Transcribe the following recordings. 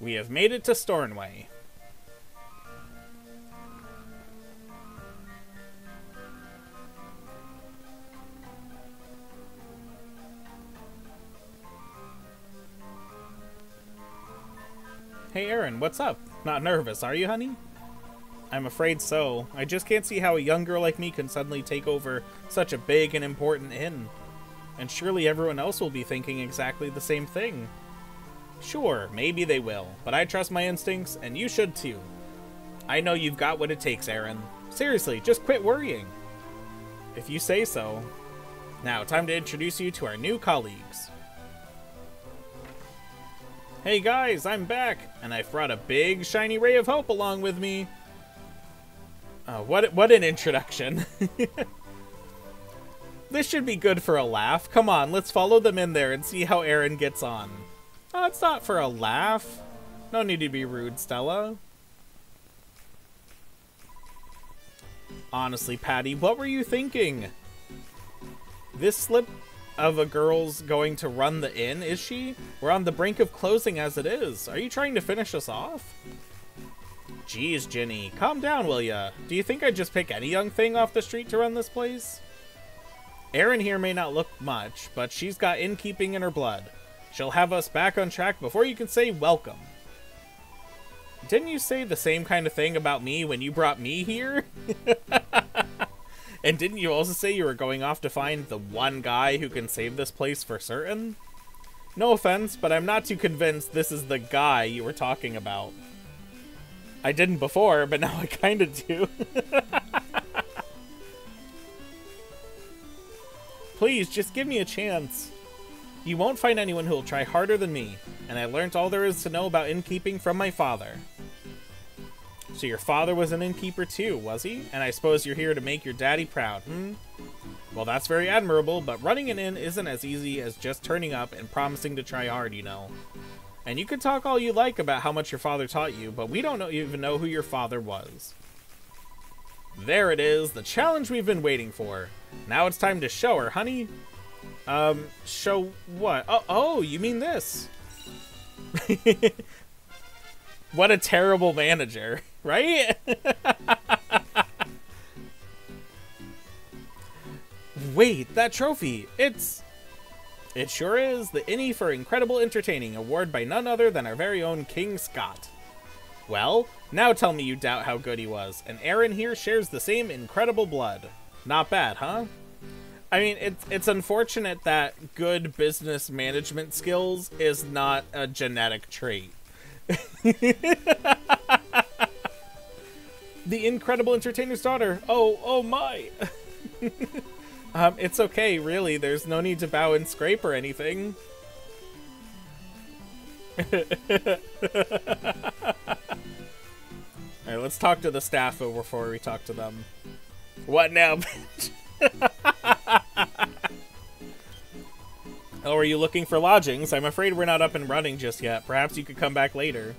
We have made it to Stornway. Hey Aaron, what's up? Not nervous, are you, honey? I'm afraid so. I just can't see how a young girl like me can suddenly take over such a big and important inn. And surely everyone else will be thinking exactly the same thing. Sure, maybe they will, but I trust my instincts, and you should too. I know you've got what it takes, Aaron. Seriously, just quit worrying. If you say so. Now, time to introduce you to our new colleagues. Hey guys, I'm back, and I've brought a big shiny ray of hope along with me. What an introduction. This should be good for a laugh. Come on, let's follow them in there and see how Aaron gets on. Oh, it's not for a laugh. No need to be rude, Stella. Honestly, Patty, what were you thinking? This slip of a girl's going to run the inn, is she? We're on the brink of closing as it is. Are you trying to finish us off? Jeez, Ginny, calm down, will ya? Do you think I'd just pick any young thing off the street to run this place? Erin here may not look much, but she's got innkeeping in her blood. She'll have us back on track before you can say welcome. Didn't you say the same kind of thing about me when you brought me here? And didn't you also say you were going off to find the one guy who can save this place for certain? No offense, but I'm not too convinced this is the guy you were talking about. I didn't before, but now I kinda do. Please, just give me a chance. You won't find anyone who will try harder than me, and I learnt all there is to know about innkeeping from my father. So your father was an innkeeper too, was he? And I suppose you're here to make your daddy proud, hmm? Well, that's very admirable, but running an inn isn't as easy as just turning up and promising to try hard, you know. And you can talk all you like about how much your father taught you, but we don't even know who your father was. There it is, the challenge we've been waiting for. Now it's time to show her, honey. Show what? Oh, you mean this. What a terrible manager, right? Wait, that trophy, It sure is, the Innie for Incredible Entertaining, award by none other than our very own King Scott. Well, now tell me you doubt how good he was, and Aaron here shares the same incredible blood. Not bad, huh? I mean, it's unfortunate that good business management skills is not a genetic trait. The Incredible Entertainer's daughter. Oh my. It's okay, really. There's no need to bow and scrape or anything. Alright, let's talk to the staff before we talk to them. What now, bitch? Oh, are you looking for lodgings? I'm afraid we're not up and running just yet. Perhaps you could come back later.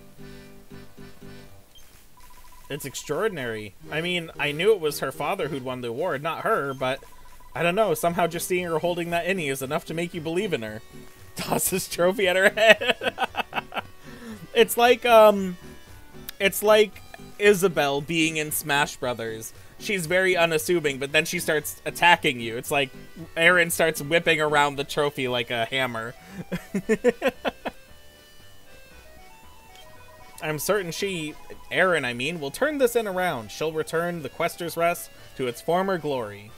It's extraordinary. I mean, I knew it was her father who'd won the award, not her, but I don't know. Somehow just seeing her holding that innie is enough to make you believe in her. Tosses trophy at her head. It's like Isabelle being in Smash Brothers. She's very unassuming, but then she starts attacking you. It's like Aaron starts whipping around the trophy like a hammer. I'm certain Aaron, I mean, will turn this inn around. She'll return the Quester's Rest to its former glory.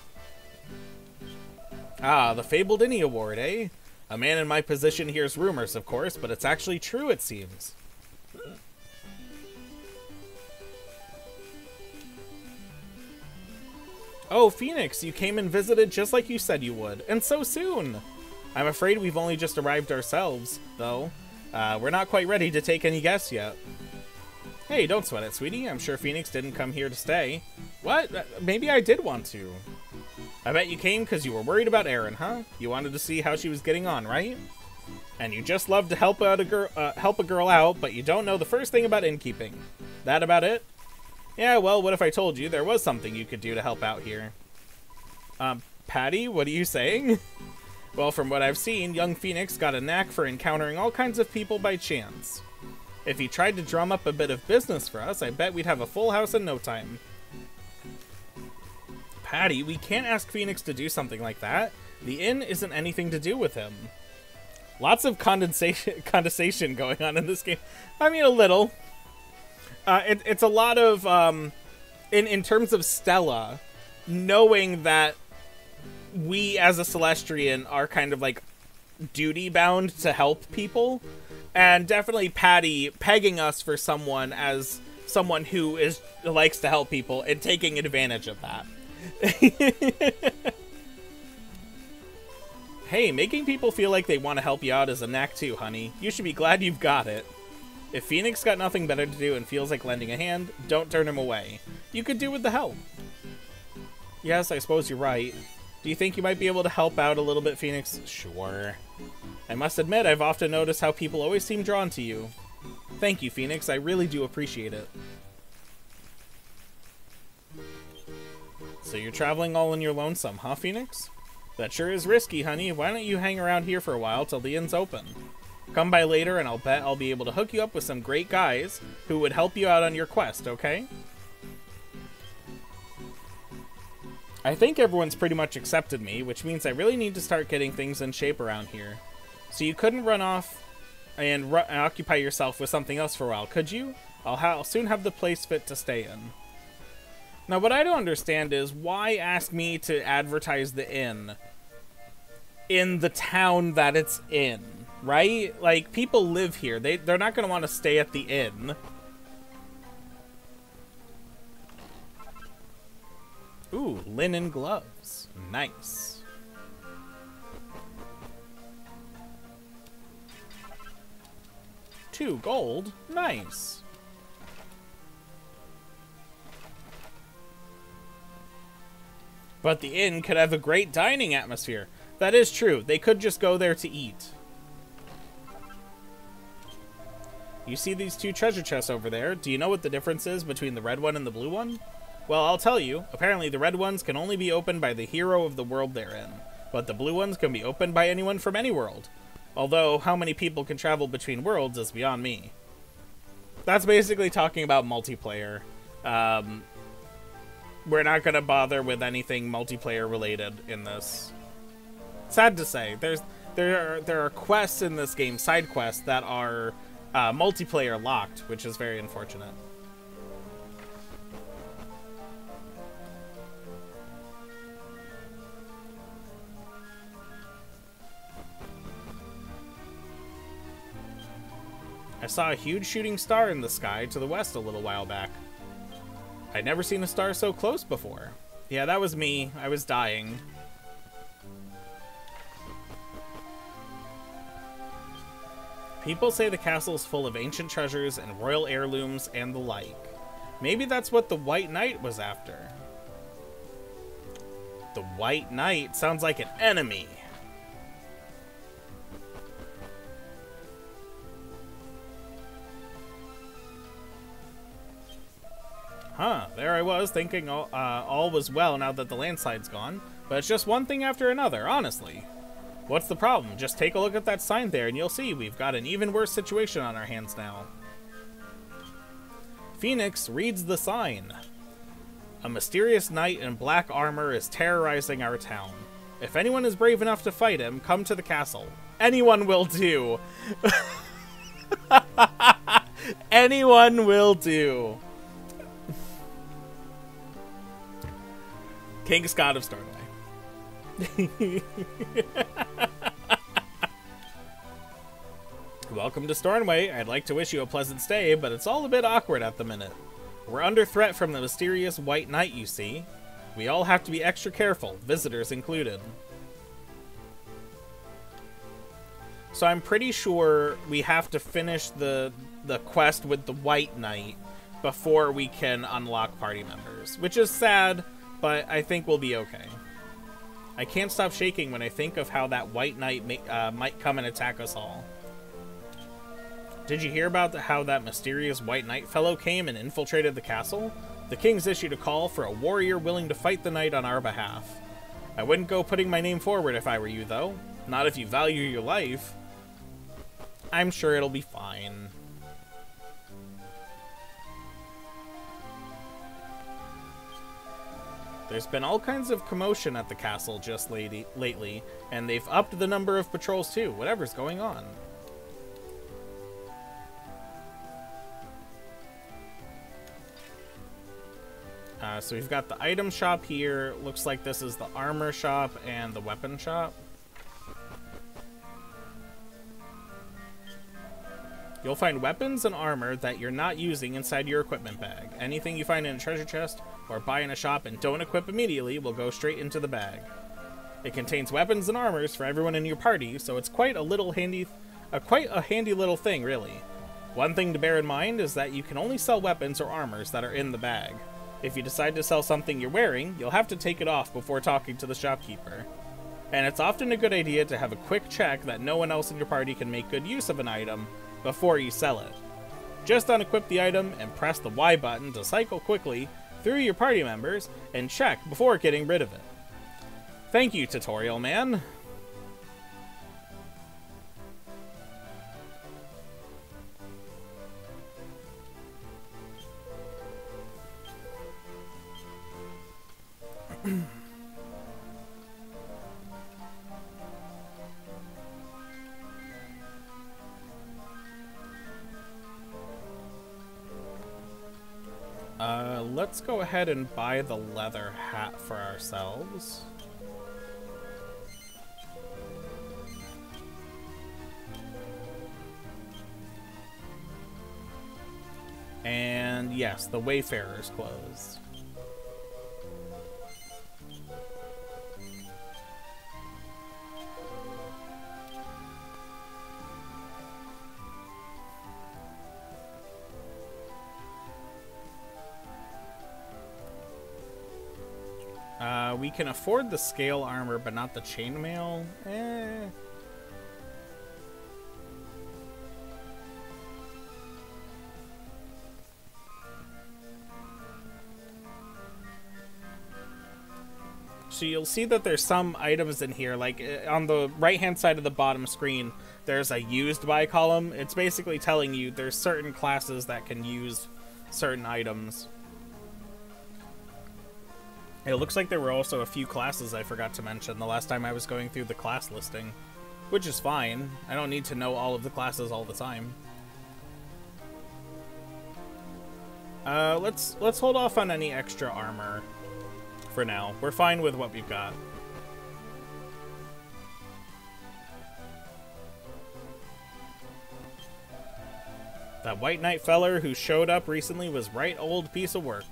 Ah, the fabled Innie Award, eh? A man in my position hears rumors, of course, but it's actually true, it seems. Oh, Phoenix, you came and visited just like you said you would, and so soon! I'm afraid we've only just arrived ourselves, though. We're not quite ready to take any guests yet. Hey, don't sweat it, sweetie. I'm sure Phoenix didn't come here to stay. What? Maybe I did want to. I bet you came because you were worried about Erin, huh? You wanted to see how she was getting on, right? And you just love to help a girl out, but you don't know the first thing about innkeeping. That about it? Yeah, well, what if I told you there was something you could do to help out here? Patty, what are you saying? Well, from what I've seen, young Phoenix got a knack for encountering all kinds of people by chance. If he tried to drum up a bit of business for us, I bet we'd have a full house in no time. Patty, we can't ask Phoenix to do something like that. The inn isn't anything to do with him. Lots of condensation going on in this game. I mean, a little. It's a lot of, in terms of Stella, knowing that we as a Celestrian are kind of like duty-bound to help people, and definitely Patty pegging us for someone as someone who likes to help people and taking advantage of that. Hey, making people feel like they want to help you out is a knack too, honey. You should be glad you've got it. If Phoenix got nothing better to do and feels like lending a hand, don't turn him away. You could do with the help. Yes, I suppose you're right. Do you think you might be able to help out a little bit, Phoenix? Sure. I must admit, I've often noticed how people always seem drawn to you. Thank you, Phoenix. I really do appreciate it. So you're traveling all on your lonesome, huh, Phoenix? That sure is risky, honey. Why don't you hang around here for a while till the inn's open? Come by later and I'll bet I'll be able to hook you up with some great guys who would help you out on your quest, okay? I think everyone's pretty much accepted me, which means I really need to start getting things in shape around here. So you couldn't run off and occupy yourself with something else for a while, could you? I'll soon have the place fit to stay in. Now, what I don't understand is why ask me to advertise the inn in the town that it's in, right? Like, people live here. They're not going to want to stay at the inn. Ooh, linen gloves. Nice. $2 gold. Nice. But the inn could have a great dining atmosphere. That is true. They could just go there to eat. You see these two treasure chests over there? Do you know what the difference is between the red one and the blue one? Well, I'll tell you. Apparently the red ones can only be opened by the hero of the world they're in. But the blue ones can be opened by anyone from any world. Although, how many people can travel between worlds is beyond me. That's basically talking about multiplayer. We're not going to bother with anything multiplayer related in this. Sad to say, there are quests in this game, side quests, that are multiplayer locked, which is very unfortunate. I saw a huge shooting star in the sky to the west a little while back. I'd never seen a star so close before. Yeah, that was me. I was dying. People say the castle's full of ancient treasures and royal heirlooms and the like. Maybe that's what the Wight Knight was after. The Wight Knight sounds like an enemy. Huh, there I was, thinking all was well now that the landslide's gone. But it's just one thing after another, honestly. What's the problem? Just take a look at that sign there and you'll see we've got an even worse situation on our hands now. Phoenix reads the sign. A mysterious knight in black armor is terrorizing our town. If anyone is brave enough to fight him, come to the castle. Anyone will do. Anyone will do. King Scott of Stornway. Welcome to Stornway. I'd like to wish you a pleasant stay, but it's all a bit awkward at the minute. We're under threat from the mysterious Wight Knight, you see. We all have to be extra careful, visitors included. So I'm pretty sure we have to finish the quest with the Wight Knight before we can unlock party members, which is sad, but I think we'll be okay. I can't stop shaking when I think of how that Wight Knight might come and attack us all. Did you hear about how that mysterious Wight Knight fellow came and infiltrated the castle? The king's issued a call for a warrior willing to fight the knight on our behalf. I wouldn't go putting my name forward if I were you, though. Not if you value your life. I'm sure it'll be fine. There's been all kinds of commotion at the castle just lately, and they've upped the number of patrols too. Whatever's going on. So we've got the item shop here. Looks like this is the armor shop and the weapon shop. You'll find weapons and armor that you're not using inside your equipment bag. Anything you find in a treasure chest or buy in a shop and don't equip immediately will go straight into the bag. It contains weapons and armors for everyone in your party, so it's quite a handy little thing, really. One thing to bear in mind is that you can only sell weapons or armors that are in the bag. If you decide to sell something you're wearing, you'll have to take it off before talking to the shopkeeper. And it's often a good idea to have a quick check that no one else in your party can make good use of an item before you sell it. Just unequip the item and press the Y button to cycle quickly through your party members and check before getting rid of it. Thank you, tutorial man. Let's go ahead and buy the leather hat for ourselves. And yes, the Wayfarer's clothes. We can afford the scale armor, but not the chainmail. So you'll see that there's some items in here, like on the right-hand side of the bottom screen, there's a used by column. It's basically telling you there's certain classes that can use certain items. It looks like there were also a few classes I forgot to mention the last time I was going through the class listing, which is fine. I don't need to know all of the classes all the time. Let's hold off on any extra armor for now. We're fine with what we've got. That Wight Knight feller who showed up recently was right old piece of work.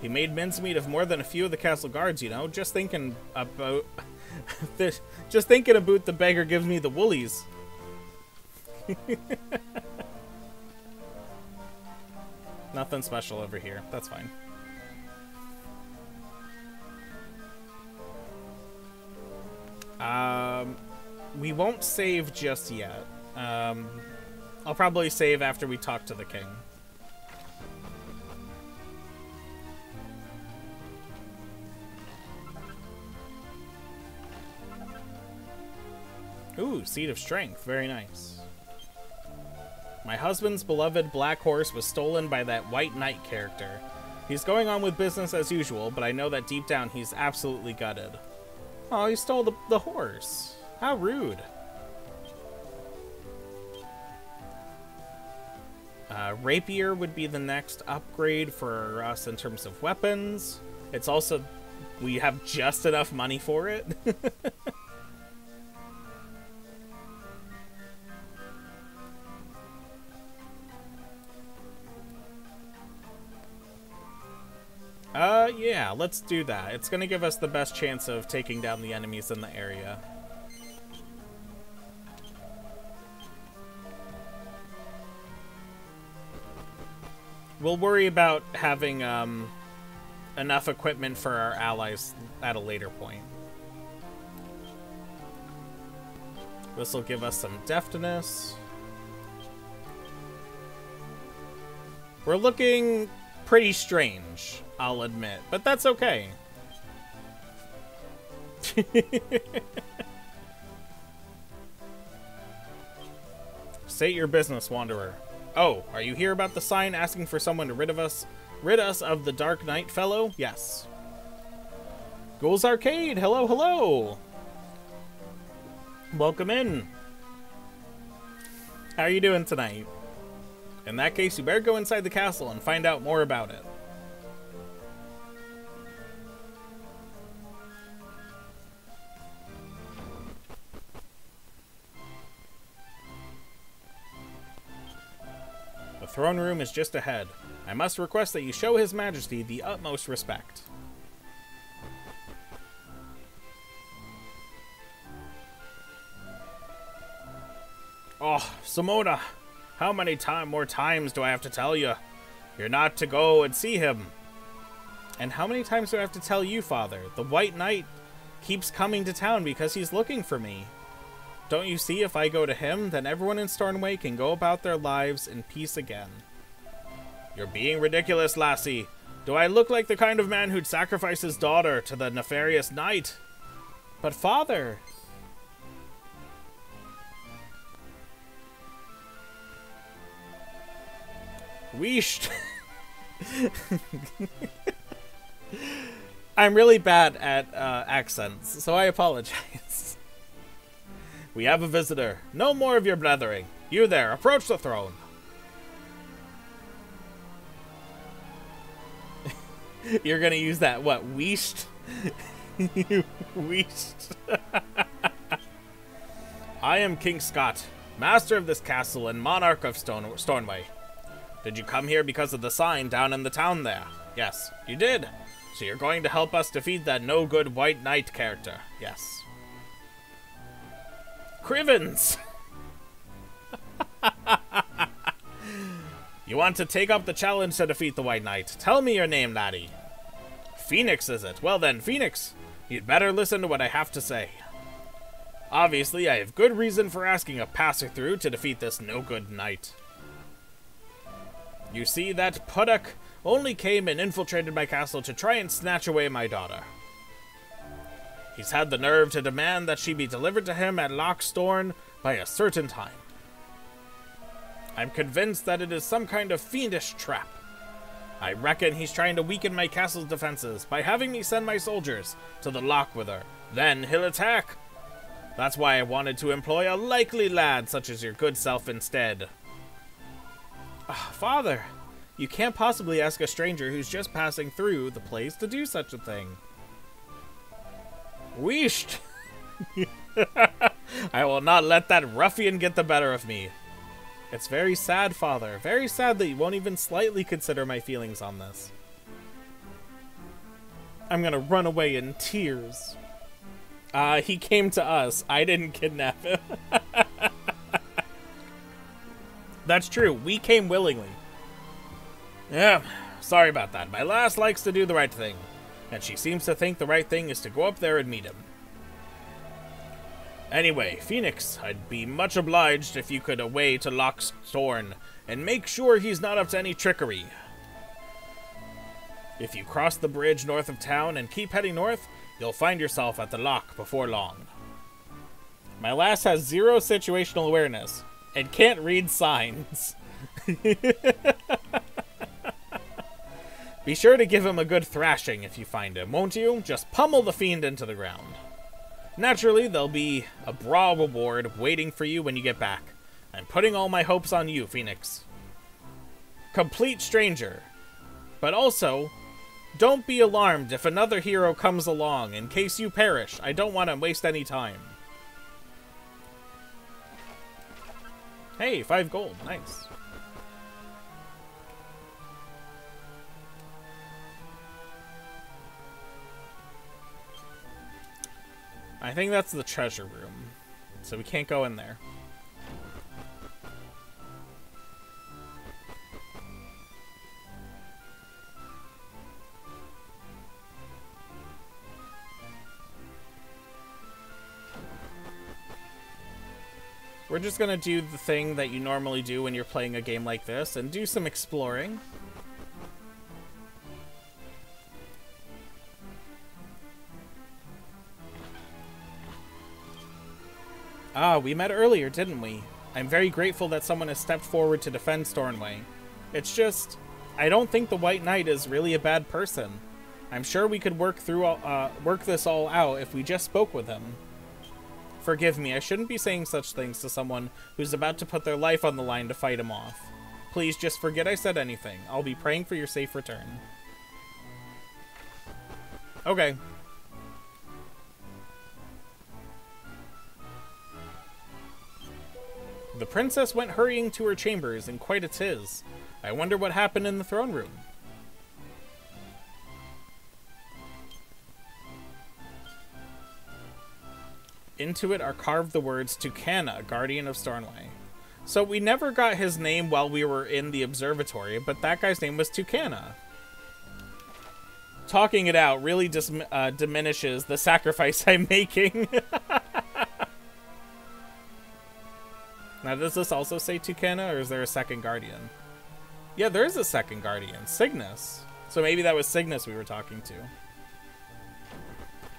He made mincemeat of more than a few of the castle guards, you know. Just thinking about this, just thinking about the beggar gives me the woolies. Nothing special over here. That's fine. We won't save just yet. I'll probably save after we talk to the king. Ooh, Seed of Strength. Very nice. My husband's beloved black horse was stolen by that Wight Knight character. He's going on with business as usual, but I know that deep down he's absolutely gutted. Oh, he stole the horse. How rude. Rapier would be the next upgrade for us in terms of weapons. It's also... we have just enough money for it. Yeah, let's do that. It's gonna give us the best chance of taking down the enemies in the area. We'll worry about having enough equipment for our allies at a later point. This will give us some deftness. We're looking pretty strange, I'll admit, but that's okay. State your business, Wanderer. Oh, are you here about the sign asking for someone to rid us of the Dark Knight fellow? Yes. Ghouls Arcade, hello, hello! Welcome in. How are you doing tonight? In that case, you better go inside the castle and find out more about it. The throne room is just ahead. I must request that you show His Majesty the utmost respect. Oh, Simona, how many more times do I have to tell you? You're not to go and see him. And how many times do I have to tell you, Father? The Wight Knight keeps coming to town because he's looking for me. Don't you see, if I go to him, then everyone in Stornway can go about their lives in peace again. You're being ridiculous, lassie. Do I look like the kind of man who'd sacrifice his daughter to the nefarious knight? But, Father... Weesh. I'm really bad at accents, so I apologize. We have a visitor. No more of your blethering. You there, approach the throne. You're gonna use that, what, weesht? Weesht. I am King Scott, master of this castle and monarch of Stornway. Did you come here because of the sign down in the town there? Yes, you did. So you're going to help us defeat that no-good Wight Knight character. Yes. Crivens! You want to take up the challenge to defeat the Wight Knight. Tell me your name, laddie. Phoenix, is it? Well then, Phoenix, you'd better listen to what I have to say. Obviously, I have good reason for asking a passer-through to defeat this no-good knight. You see, that puddock only came and infiltrated my castle to try and snatch away my daughter. He's had the nerve to demand that she be delivered to him at Loch Storn by a certain time. I'm convinced that it is some kind of fiendish trap. I reckon he's trying to weaken my castle's defenses by having me send my soldiers to the loch with her. Then he'll attack. That's why I wanted to employ a likely lad such as your good self instead. Father, you can't possibly ask a stranger who's just passing through the place to do such a thing. Weesht! I will not let that ruffian get the better of me. It's very sad, Father. Very sad that you won't even slightly consider my feelings on this. I'm gonna run away in tears. He came to us. I didn't kidnap him. That's true. We came willingly. Yeah, sorry about that. My lass likes to do the right thing, and she seems to think the right thing is to go up there and meet him. Anyway, Phoenix, I'd be much obliged if you could away to Loch Storn and make sure he's not up to any trickery. If you cross the bridge north of town and keep heading north, you'll find yourself at the loch before long. My lass has 0 situational awareness and can't read signs. Be sure to give him a good thrashing if you find him, won't you? Just pummel the fiend into the ground. Naturally, there'll be a brawl reward waiting for you when you get back. I'm putting all my hopes on you, Phoenix. Complete stranger. But also, don't be alarmed if another hero comes along. In case you perish, I don't want to waste any time. Hey, 5 gold. Nice. I think that's the treasure room, so we can't go in there. We're just gonna do the thing that you normally do when you're playing a game like this and do some exploring. Ah, we met earlier, didn't we? I'm very grateful that someone has stepped forward to defend Stornway. It's just, I don't think the Wight Knight is really a bad person. I'm sure we could work this all out if we just spoke with him. Forgive me, I shouldn't be saying such things to someone who's about to put their life on the line to fight him off. Please just forget I said anything. I'll be praying for your safe return. Okay. The princess went hurrying to her chambers in quite a tiz. I wonder what happened in the throne room. Into it are carved the words Tucana, Guardian of Stornway. So we never got his name while we were in the observatory, but that guy's name was Tucana. Talking it out really diminishes the sacrifice I'm making. Now, does this also say Tucana, or is there a second Guardian? Yeah, there is a second Guardian, Cygnus. So maybe that was Cygnus we were talking to.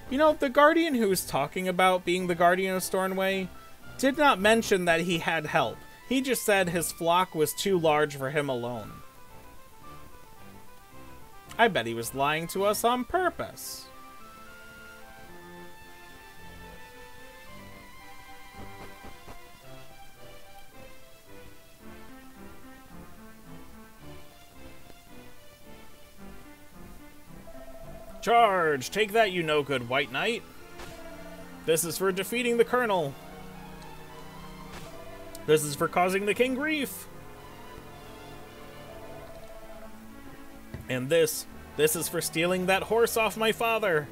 You know, the Guardian who was talking about being the Guardian of Stornway did not mention that he had help. He just said his flock was too large for him alone. I bet he was lying to us on purpose. Charge! Take that, you no-good Wight Knight. This is for defeating the Colonel. This is for causing the king grief. And this is for stealing that horse off my father.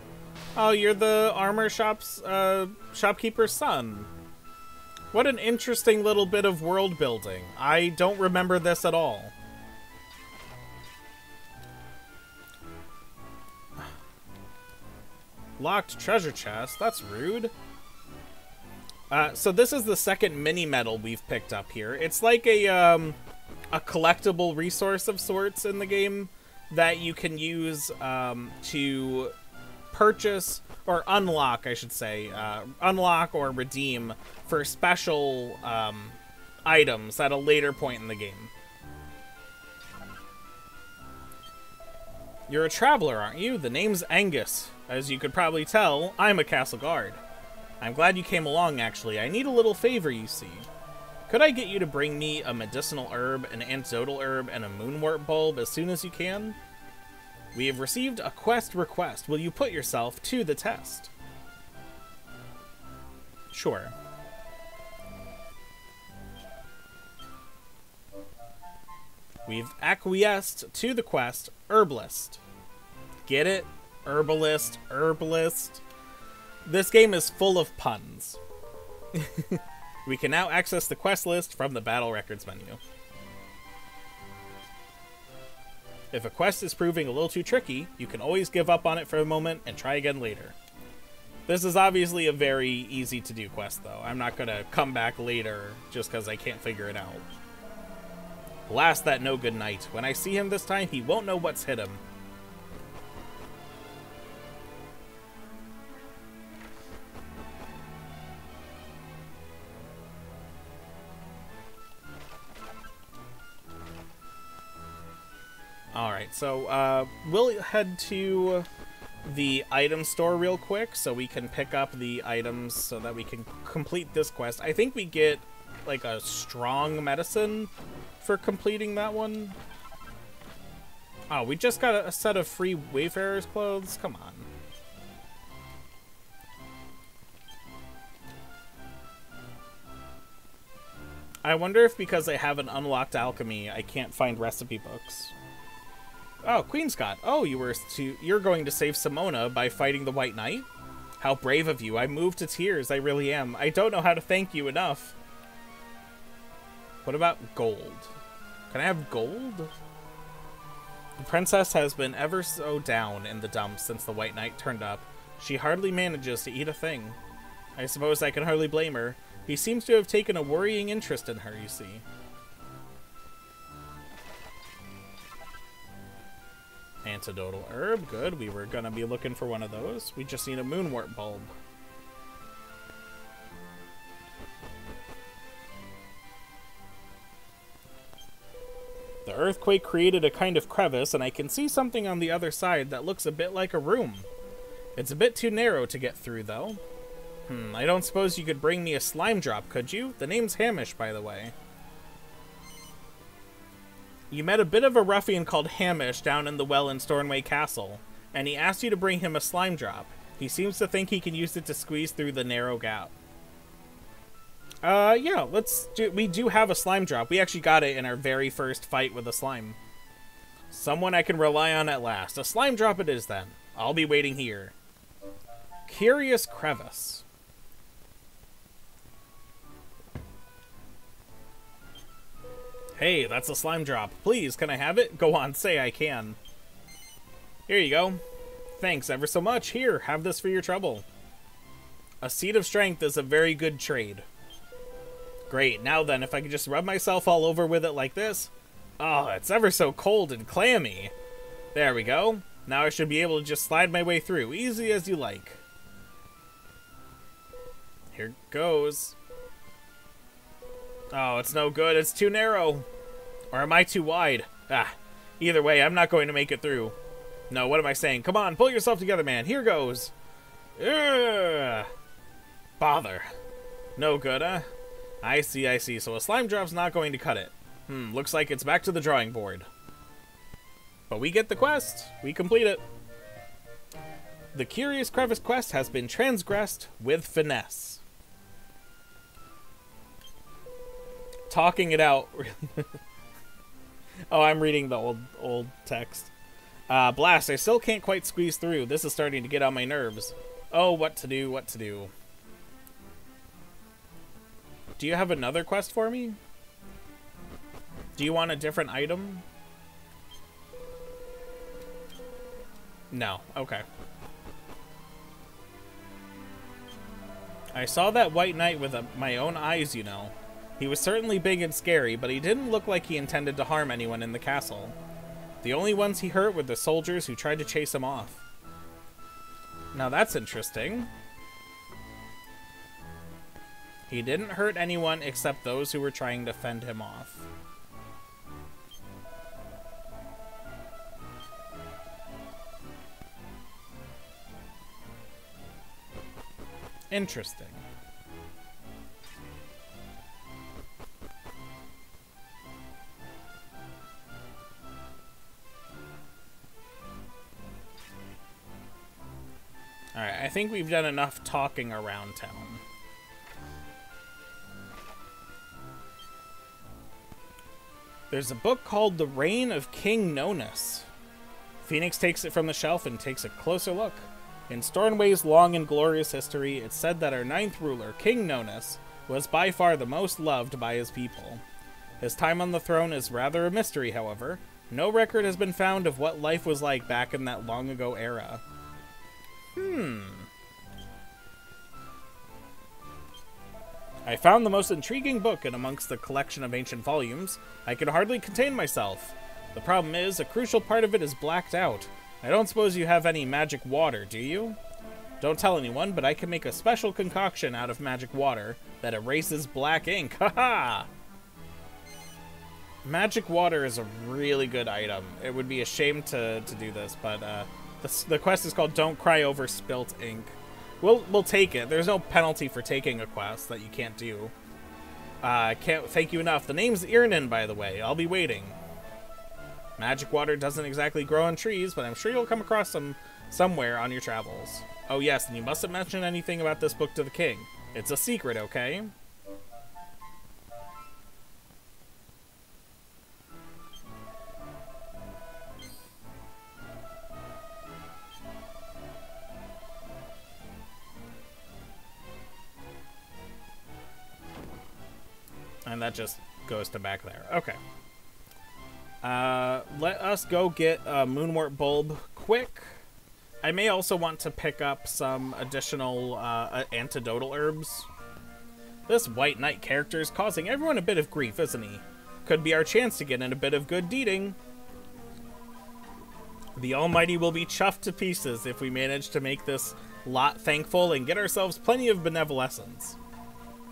Oh, you're the armor shopkeeper's son. What an interesting little bit of world building. I don't remember this at all. Locked treasure chest. That's rude. So this is the second mini medal we've picked up here. It's like a collectible resource of sorts in the game that you can use to purchase, or unlock, I should say, unlock or redeem for special items at a later point in the game. You're a traveler, aren't you? The name's Angus. As you could probably tell, I'm a castle guard. I'm glad you came along, actually. I need a little favor, you see. Could I get you to bring me a medicinal herb, an antidotal herb, and a moonwort bulb as soon as you can? We have received a quest request. Will you put yourself to the test? Sure. We've acquiesced to the quest, Herbalist. Get it? Herbalist, herbalist. This game is full of puns. We can now access the quest list from the Battle Records menu. If a quest is proving a little too tricky, you can always give up on it for a moment and try again later. This is obviously a very easy to do quest, though. I'm not gonna come back later just because I can't figure it out. Blast that no-good knight. When I see him this time, he won't know what's hit him. Alright, so we'll head to the item store real quick so we can pick up the items so that we can complete this quest. I think we get like a strong medicine for completing that one. Oh, we just got a set of free Wayfarer's clothes? Come on. I wonder if because I haven't unlocked alchemy, I can't find recipe books. Oh, Queenscott. Oh, you're going to save Simona by fighting the Wight Knight? How brave of you. I'm moved to tears. I really am. I don't know how to thank you enough. What about gold? Can I have gold? The princess has been ever so down in the dumps since the Wight Knight turned up. She hardly manages to eat a thing. I suppose I can hardly blame her. He seems to have taken a worrying interest in her, you see. Antidotal herb, good. We were gonna be looking for one of those. We just need a moonwort bulb. The earthquake created a kind of crevice, and I can see something on the other side that looks a bit like a room. It's a bit too narrow to get through, though. I don't suppose you could bring me a slime drop, could you? The name's Hamish, by the way. You met a bit of a ruffian called Hamish down in the well in Stornway Castle, and he asked you to bring him a slime drop. He seems to think he can use it to squeeze through the narrow gap. Yeah, we do have a slime drop. We actually got it in our very first fight with a slime. Someone I can rely on at last. A slime drop it is, then. I'll be waiting here. Curious crevice. Hey, that's a slime drop. Please, can I have it? Go on, say I can. Here you go. Thanks ever so much. Here, have this for your trouble. A seed of strength is a very good trade. Great, now then, if I could just rub myself all over with it like this. Oh, it's ever so cold and clammy. There we go. Now I should be able to just slide my way through, easy as you like. Here goes. Oh, it's no good. It's too narrow. Or am I too wide? Either way, I'm not going to make it through. No, what am I saying? Come on, pull yourself together, man. Here goes. Ugh. Bother. No good, huh? I see, I see. So a slime drop's not going to cut it. Looks like it's back to the drawing board. But we get the quest. We complete it. The Curious Crevice quest has been transgressed with finesse. Talking it out. Oh, I'm reading the old text. Blast, I still can't quite squeeze through. This is starting to get on my nerves. Oh, what to do, what to do. Do you have another quest for me? Do you want a different item? No, okay. I saw that Wight Knight with my own eyes, you know. He was certainly big and scary, but he didn't look like he intended to harm anyone in the castle. The only ones he hurt were the soldiers who tried to chase him off. Now that's interesting. He didn't hurt anyone except those who were trying to fend him off. Interesting. Alright, I think we've done enough talking around town. There's a book called The Reign of King Nonus. Phoenix takes it from the shelf and takes a closer look. In Stornway's long and glorious history, it's said that our 9th ruler, King Nonus, was by far the most loved by his people. His time on the throne is rather a mystery, however. No record has been found of what life was like back in that long ago era. I found the most intriguing book in amongst the collection of ancient volumes. I can hardly contain myself. The problem is, a crucial part of it is blacked out. I don't suppose you have any magic water, do you? Don't tell anyone, but I can make a special concoction out of magic water that erases black ink. Haha! Magic water is a really good item. It would be a shame to do this, but the quest is called Don't Cry Over Spilt Ink. We'll take it. There's no penalty for taking a quest that you can't do. Can't thank you enough. The name's Irnan, by the way. I'll be waiting. Magic water doesn't exactly grow on trees, but I'm sure you'll come across some somewhere on your travels. Oh yes, and you mustn't mention anything about this book to the king. It's a secret, okay? And that just goes to back there. Okay. Let us go get a Moonwort Bulb quick. I may also want to pick up some additional antidotal herbs. This Wight Knight character is causing everyone a bit of grief, isn't he? Could be our chance to get in a bit of good deeding. The Almighty will be chuffed to pieces if we manage to make this lot thankful and get ourselves plenty of benevolessence.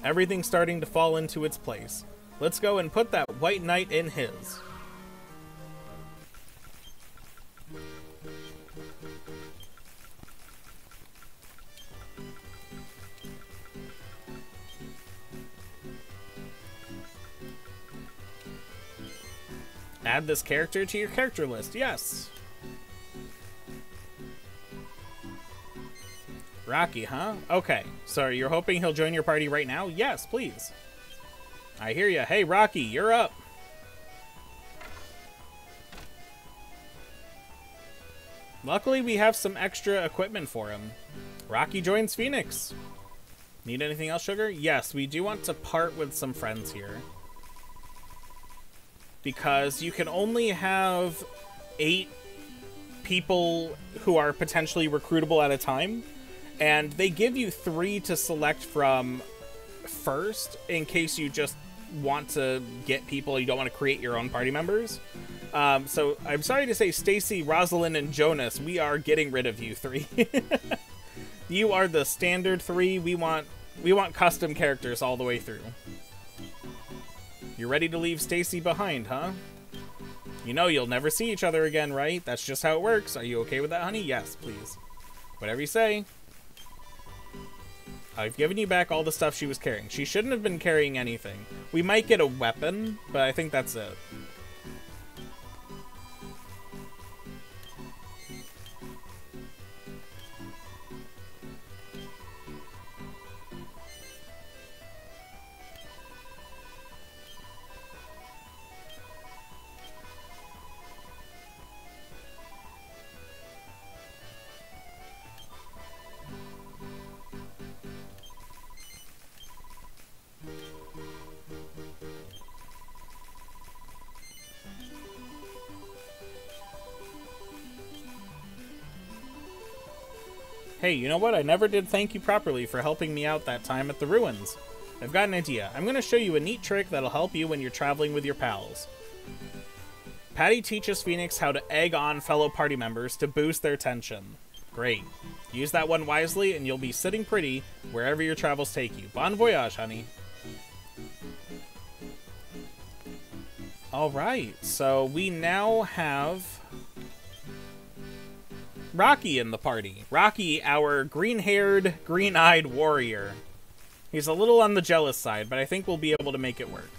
Everything's starting to fall into its place. Let's go and put that Wight Knight in his. Add this character to your character list. Yes. Rocky, huh? Okay. So you're hoping he'll join your party right now? Yes, please. I hear ya. Hey, Rocky, you're up. Luckily, we have some extra equipment for him. Rocky joins Phoenix. Need anything else, Sugar? Yes, we do want to part with some friends here. Because you can only have 8 people who are potentially recruitable at a time. And they give you 3 to select from first in case you just want to get people, you don't want to create your own party members. So I'm sorry to say, Stacy, Rosalind, and Jonas, we are getting rid of you 3. You are the standard 3. We want custom characters all the way through. You're ready to leave Stacy behind, huh? You know you'll never see each other again, right? That's just how it works. Are you okay with that, honey? Yes, please. Whatever you say. I've given you back all the stuff she was carrying. She shouldn't have been carrying anything. We might get a weapon, but I think that's it. Hey, you know what? I never did thank you properly for helping me out that time at the ruins. I've got an idea. I'm going to show you a neat trick that'll help you when you're traveling with your pals. Patty teaches Phoenix how to egg on fellow party members to boost their tension. Great. Use that one wisely and you'll be sitting pretty wherever your travels take you. Bon voyage, honey. Alright, so we now have Rocky in the party. Rocky, our green-haired, green-eyed warrior. He's a little on the jealous side, but I think we'll be able to make it work.